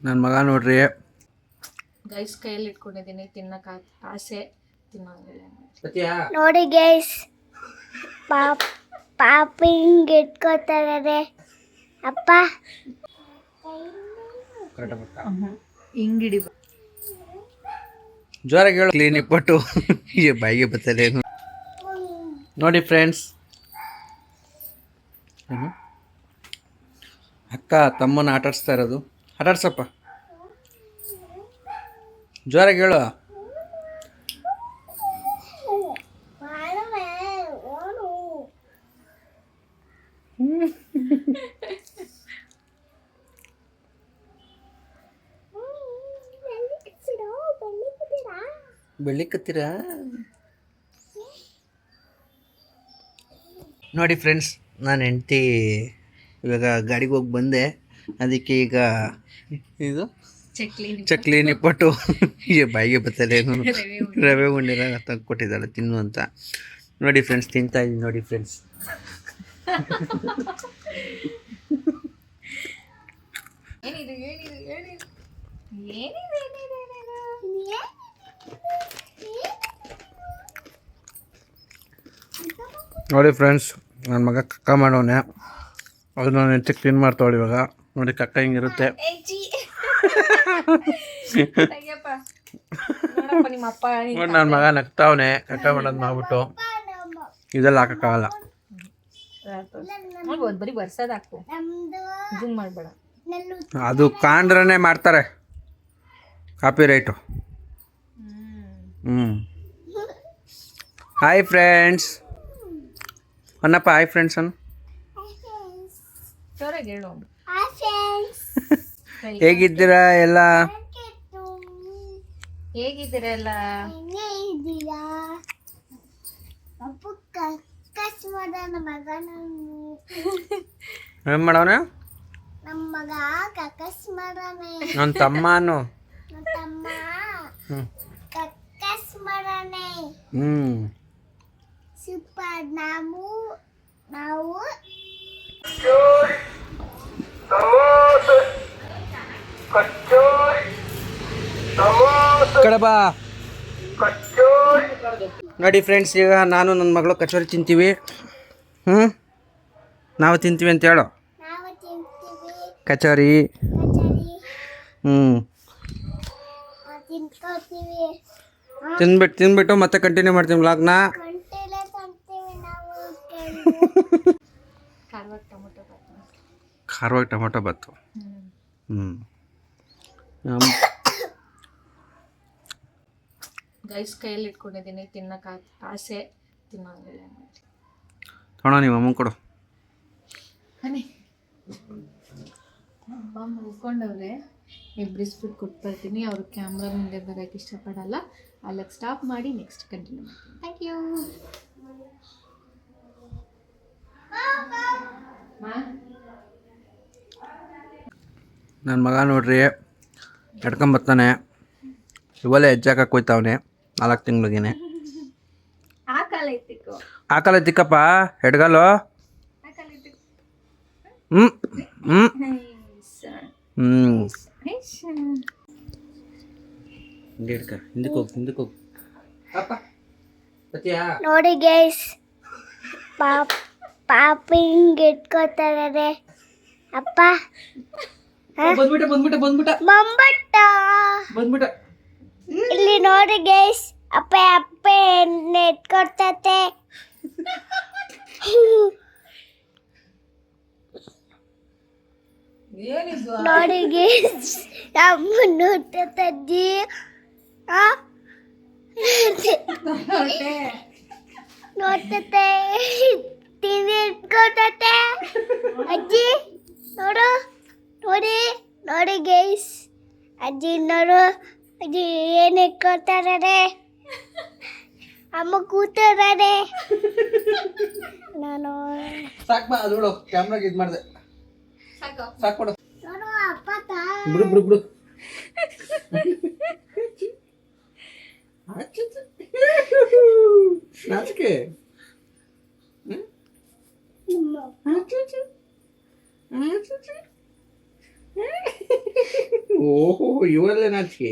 ನನ್ನ ಮಗ ನೋಡ್ರಿ ಗೈಸ್ ಕೈಯಲ್ಲಿ ಇಟ್ಕೊಂಡಿದ್ದೀನಿ ತಿನ್ನಕ್ಕೆ ಆಸೆ ತಿನ್ನೋಂಗಿಲ್ಲ ನೋಡಿ ಗೈಸ್ ಪಾಪ ಹಿಂಗೆ ಇಟ್ಕೋತಾರೆ ಅಪ್ಪ ಹಿಂಗಿಡಿ ಜೋರಾಗಿ ಹೇಳು ಕ್ಲೀನ್ ಇಪ್ಪಟ್ಟು ಬಾಯಿಗೆ ಬರ್ತದೆ ನೋಡಿ ಫ್ರೆಂಡ್ಸ್ ಅಕ್ಕ ತಮ್ಮನ ಆಟಾಡಿಸ್ತಾ ಇರೋದು ಆಟಾಡ್ಸಪ್ಪ ಜೋರಾಗಿ ಹೇಳು ಬೆಳಿಕತ್ತೀರಾ ನೋಡಿ ಫ್ರೆಂಡ್ಸ್ ನಾನು ಹೆಂಡ್ತಿ ಇವಾಗ ಗಾಡಿಗೆ ಹೋಗಿ ಬಂದೆ ಅದಕ್ಕೆ ಈಗ ಇದು ಚಕ್ಲಿ ನಿಪ್ಪಟ್ಟು ಬಾಯಿಗೆ ಬರ್ತದೆ ರವೆ ಉಂಡಿರ ತಂದು ಕೊಟ್ಟಿದ್ದಾಳೆ ತಿನ್ನು ಅಂತ ನೋಡಿ ಫ್ರೆಂಡ್ಸ್ ತಿಂತಾ ಇದ್ದೀನಿ ನೋಡಿ ಫ್ರೆಂಡ್ಸ್ ನೋಡಿ ಫ್ರೆಂಡ್ಸ್ ನನ್ನ ಮಗ ಕಕ್ಕ ಮಾಡೋನೆ ಅದು ನಾನು ಹೆಂಚೆ ಕ್ಲೀನ್ ಮಾಡ್ತಾವಳು ಇವಾಗ ನೋಡಿ ಕಕ್ಕ ಹಿಂಗಿರುತ್ತೆ ನೋಡಿ ನನ್ನ ಮಗ ನಗ್ತಾವನೆ ಕಕ್ಕ ಮಾಡೋದು ಮಾಡ್ಬಿಟ್ಟು ಇದೆಲ್ಲ ಹಾಕೋಕ್ಕಾಗಲ್ಲ ಬರೀ ಬರ್ಸೋದು ಹಾಕು ಜೂಮ್ ಮಾಡಬೇಡ ಅದು ಕಾಂಡ್ರನೇ ಮಾಡ್ತಾರೆ ಕಾಪಿ ರೈಟು ಹಾಯ್ ಫ್ರೆಂಡ್ಸ್ ಅನ್ನಪ್ಪ ಹಾಯ್ ಫ್ರೆಂಡ್ಸ್ ಅನ್ನು ಜೋರಾಗಿ ಹೇಳು ಹೇಗಿದ್ದೀರಾ ಎಲ್ಲ ಹೇಗಿದ್ದೀರಲ್ಲ ಏನು ಮಾಡೋಣ ನಮ್ಮ ಮಗ ಕಕ್ಕಸ್ ಮಾಡಾನೆ ನನ್ನ ತಮ್ಮನು ತಮ್ಮ ಕಕ್ಕಸ್ ಮಾಡಾನೆ ಸೂಪರ್ ನಾವು ಕಡೆ ಬಾ ನೋಡಿ ಫ್ರೆಂಡ್ಸ್ ಈಗ ನಾನು ನನ್ನ ಮಗಳು ಕಚೋರಿ ತಿಂತೀವಿ ನಾವು ತಿಂತೀವಿ ಅಂತ ಹೇಳು ನಾವು ತಿಂತೀವಿ ಕಚೋರಿ ತಿನ್ಕೋತೀವಿ ತಿಂದ್ಬಿಟ್ಟು ಮತ್ತೆ ಕಂಟಿನ್ಯೂ ಮಾಡ್ತೀವಿ ವ್ಲಾಗ್ನ ಗಂಟೆಲೆ ತಂತೀವಿ ನಾವು ಖಾರವಾಗಿ ಟೊಮೊಟೊ ಬಾತು ಗೈಸ್ ಕೈಯಲ್ಲಿ ಇಟ್ಕೊಂಡಿದ್ದೀನಿ ತಿನ್ನಕ್ಕೆ ಆಸೆ ತಿನ್ನೋಂಗಿಲ್ಲ ತೊಗೊಳ ನೀವು ಅಮ್ಮ ಕೊಡು ಬನ್ನಿ ಅಮ್ಮ ಮಲ್ಕೊಂಡವ್ರೆ ಎಬ್ರಿಸ್ಬಿಟ್ಟು ಕೊಟ್ಟು ಬರ್ತೀನಿ ಅವ್ರು ಕ್ಯಾಮ್ರಾ ಮುಂದೆ ಬರೋಕ್ಕೆ ಇಷ್ಟಪಡಲ್ಲ ಅಲ್ಲಿಗೆ ಸ್ಟಾಪ್ ಮಾಡಿ ನೆಕ್ಸ್ಟ್ ಕಂಟಿನ್ಯೂ ಮಾಡ್ತೀನಿ ಥ್ಯಾಂಕ್ ಯು ನನ್ನ ಮಗ ನೋಡ್ರಿ ಎಡ್ಕೊಂಬರ್ತಾನೆ ಇವಲ್ಲೇ ಹೆಜ್ಜಾಕಕ್ಕೆ ಹೋಯ್ತಾವನೆ 4 ತಿಂಗಳಿಗೇನೆ ಆಕಲ ತಿಕ್ಕಪ್ಪ ಎಡ್ಗಾಲು ಹಿಂದಕ್ಕೆ ಹೋಗಿ ನೋಡಿ ಗೈಸ್ ಪಾಪ ಹಿಂಗೆ ಇಟ್ಕೋತಾರೆ ಅಪ್ಪ ಬಂದ್ಬಿಟ್ಟ ಇಲ್ಲಿ ನೋಡಿ ಗೈಸ್ ಅಪ್ಪ ಇಟ್ಕೊಡ್ತತೆ ನೋಡಿ ಗೈಸ್ ಅಮ್ಮ ನೋಡ್ತಜ್ಜಿ ನೋಡ್ತತೆ ಟಿವಿ ಇಟ್ಕೊಡ್ತತೆ ಅಜ್ಜಿ ನೋಡಿ ಗೈಸ್ ಅಜ್ಜಿ ನೋಡು ಅಜ್ಜಿ ಏನು ಇಟ್ಕೊಡ್ತಾರೆ ಅಮ್ಮ ಕೂತಾರೆ ನಾನು ಸಾಕು ಅದೋಳು ಕ್ಯಾಮ್ರಾಗೆ ಇದು ಮಾಡಿದೆ ಸಾಕು ಕೊಡು ನೋಡು ಅಪ್ಪ ಬಿಡು ನಾಚಿಕೆ ಓಹೋ ಇವರಲ್ಲೇ ನಾಚಿಕೆ.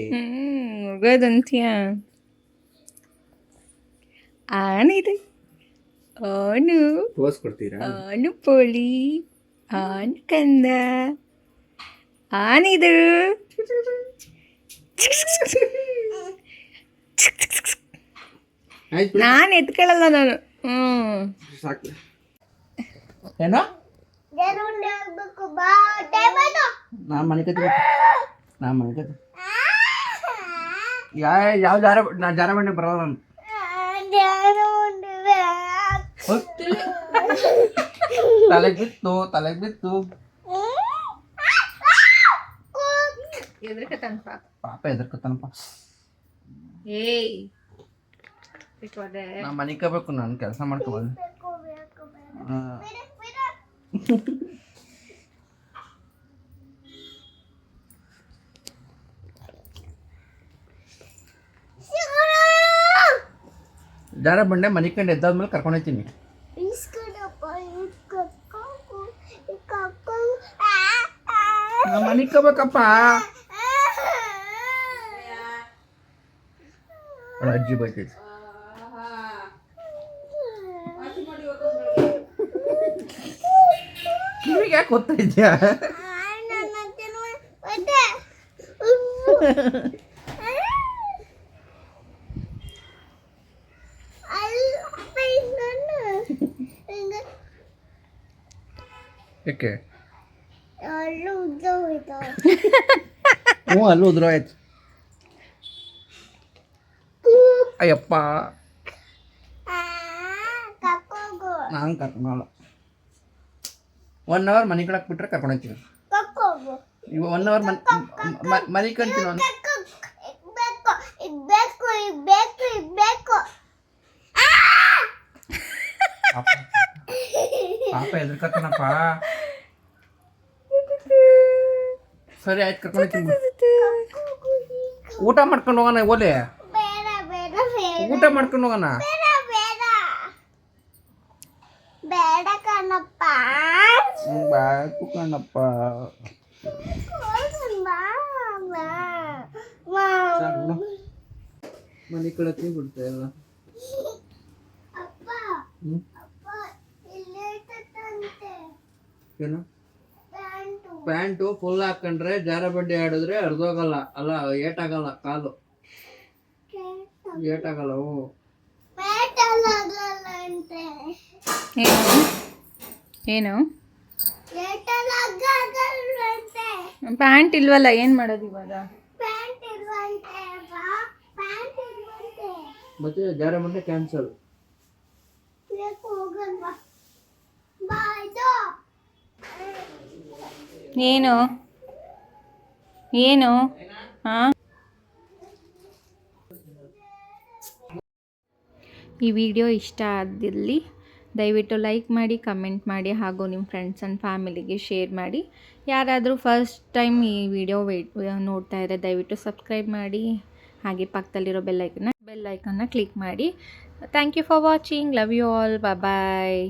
ಹೋಗೋದಂತೀಯ ಆನಿದೆ ಆನು ತೋರಿಸ್ಕೊಡ್ತೀರಾ? ಆನು ಪೋಳಿ ಆನು ಕಂದ ಆನಿದು ಆಯ್ತು ಬಿಡಿ. ನಾನು ಎತ್ಕೊಳ್ಳಲ್ಲ ನಾನು. ಸಾಕು. ಏನೋ ಜರುಂಡೆ ಹೋಗ್ಬೇಕು ಬಾ ಟೈಮ್ ಆಯ್ತು. ನಾನು ಮನೆ ಕತ್ಬೇಕು. ನಾನು ಮನೆ ಕತ್ ಯಾವ ಜಾರ ಬಂಡೆ ಬರಲ್ಲ ನಾನು. ಜರುಂಡೆ ಹೋಗ್ತೀನಿ. ತಲೆಗೆ ಬಿತ್ತು ಎದ್ರಕತ್ತನಪ್ಪ ಪಾಪ ಎದರ್ಕತ್ತಾನಪ್ಪ. ಏಯ್ ನಾ ಮನೆ ಕಬೇಕು, ನಾನು ಕೆಲಸ ಮಾಡ್ಕೋಬಾರ್ದು. ಜಾರ ಬಂಡೆ ಮನೆ ಕಂಡು ಎದ್ದಾದ್ಮೇಲೆ ಕರ್ಕೊಂಡು ಹೋಗ್ತೀನಿ. ನಾ ಮನೆ ಕಬೇಕಪ್ಪ. ಅಜ್ಜಿ ಬೈತೈತಿ. ಕಿವಿಗೆ ಯಾಕೆ ಗೊತ್ತಾ ಇದೆಯಾ? ಯಾಕೆ? ಹ್ಞೂ ಅಲ್ಲೂ ಉದ್ರು ಆಯ್ತು. ಅಯ್ಯಪ್ಪ ನಾನು ಕರ್ಕೊಂಡಲ್ಲ. 1 hour ಮನೆ ಕಳಕ್ ಬಿಟ್ರೆ ಕರ್ಕೊಂಡು ಹೋಗ್ತೀವಿ. ಇವ 1 hour ಮನೆ ಕಂತೀನಿ. ಪಾಪ ಎದ್ರಕತ್ತನಪ್ಪ. ಸರಿ ಆಯ್ತು ಕರ್ಕೊಂಡು ಹೋಗ್ತೀನಿ. ಊಟ ಮಾಡ್ಕೊಂಡು ಹೋಗೋಣ. ಓಲೆ ಊಟ ಮಾಡ್ಕೊಂಡು ಹೋಗೋಣ. ಬೇಡ ಕಣಪ್ಪ. ಬಾಕು ಕಣಪ್ಪ. ಮನೆ ಕಳಕ್ಕೆ ಬಿಡ್ತಾ ಇಲ್ಲ. ಏನು ಪ್ಯಾಂಟು ಫುಲ್ ಹಾಕೊಂಡ್ರೆ ಜಾರ ಬಂಡಿ ಆಡಿದ್ರೆ ಅರ್ಧೋಗಲ್ಲ. ಅಲ್ಲ ಏಟಾಗಲ್ಲ, ಕಾಲು ಏಟಾಗಲ್ಲ. ಏನು ಪ್ಯಾಂಟ್ ಇಲ್ವಲ್ಲ, ಏನು ಮಾಡೋದು ಇವಾಗ? ಮತ್ತೆ ಜಾರ ಬಂಡೆ ಕ್ಯಾನ್ಸಲ್. ಏನು ಏನು ಹಾಂ, ಈ ವಿಡಿಯೋ ಇಷ್ಟ ಆದಲ್ಲಿ ದಯವಿಟ್ಟು ಲೈಕ್ ಮಾಡಿ, ಕಮೆಂಟ್ ಮಾಡಿ, ಹಾಗೂ ನಿಮ್ಮ ಫ್ರೆಂಡ್ಸ್ ಆ್ಯಂಡ್ ಫ್ಯಾಮಿಲಿಗೆ ಶೇರ್ ಮಾಡಿ. ಯಾರಾದರೂ ಫಸ್ಟ್ ಟೈಮ್ ಈ ವಿಡಿಯೋ ನೋಡ್ತಾ ಇದ್ದರೆ ದಯವಿಟ್ಟು ಸಬ್ಸ್ಕ್ರೈಬ್ ಮಾಡಿ, ಹಾಗೆ ಪಕ್ಕದಲ್ಲಿರೋ ಬೆಲ್ ಐಕನ್ನ ಕ್ಲಿಕ್ ಮಾಡಿ. Thank you for watching. Love you all. Bye.